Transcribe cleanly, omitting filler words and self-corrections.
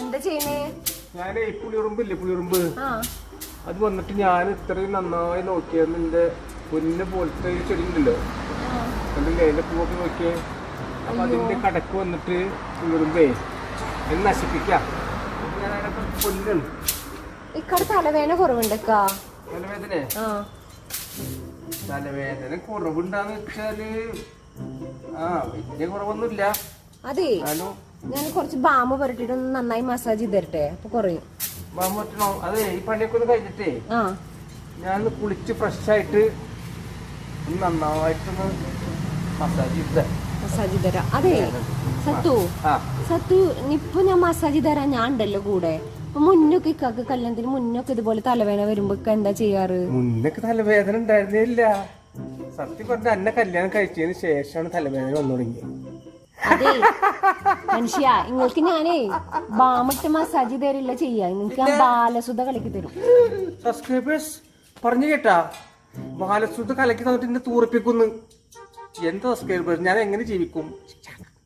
എന്താ ചെയ്യണേ? ഞാനേ പുളിയുറുമ്പ് അത് വന്നിട്ട് ഞാൻ ഇത്രയും നന്നായി നോക്കിയായിരുന്നു. എന്റെ പൊന്ന് പോലത്തെ ഒരു ചെടി ഉണ്ടല്ലോ, കണ്ടില്ലേ അതിന്റെ പൂവൊക്കെ നോക്കിയേ. അപ്പൊ അതിന്റെ കടക്ക് വന്നിട്ട് പുളിയുറുമ്പേ എന്ന് നശിപ്പിക്കാം. ഞാൻ അതിനൊക്കെ കൊല്ലാണ്. ഇക്കടെ തലവേദന കുറവുണ്ടക്കാ? തലവേദന കുറവുണ്ടാന്ന് വെച്ചാല് വലിയ കുറവൊന്നുമില്ല. അതെ, ഞാൻ കുറച്ച് ബാമ്പ് പുരട്ടിട്ട് ഒന്ന് നന്നായി മസാജ് ചെയ്ത് തരട്ടെ, അപ്പൊ കുറയും. ബാമ്പ് പറ്റണോ? അതെ, ഈ പണിയൊക്കെ ഒന്ന് കഴിഞ്ഞിട്ടേ ഞാൻ കുളിച്ച് ഫ്രഷ് ആയിട്ട് നന്നായിട്ടൊന്ന് മസാജ് ചെയ്ത് തരാം. അതെ സത്തു ഇപ്പൊ ഞാൻ മസാജ് തരാൻ ഞാൻ ഉണ്ടല്ലോ കൂടെ. അപ്പൊ മുന്നൊക്കെ ഇക്കാക്ക് കല്യാണത്തിന് മുന്നൊക്കെ ഇതുപോലെ തലവേദന വരുമ്പോ എന്താ ചെയ്യാറ്? മുന്നൊക്കെ തലവേദന ഉണ്ടായിരുന്നില്ല. സത്യം പറഞ്ഞ എന്നെ കല്യാണം കഴിച്ചതിന് ശേഷമാണ് തലവേദന വന്നു തുടങ്ങിയത്. അതെ മനുഷ്യ, നിങ്ങൾക്ക് ഞാനേ ബാമിട്ട് മസാജ് തരില്ല ചെയ്യാ, നിങ്ങൾക്ക് ഞാൻ ബാലസുധ കലക്കി തരും. സബ്സ്ക്രൈബേഴ്സ് പറഞ്ഞു കേട്ടാ, ബാലസുധ കലക്കി തന്നിട്ട് എന്നെ തൂറിപ്പിക്കുന്നു. എന്താ സബ്സ്ക്രൈബേഴ്സ്, ഞാൻ എങ്ങനെ ജീവിക്കും?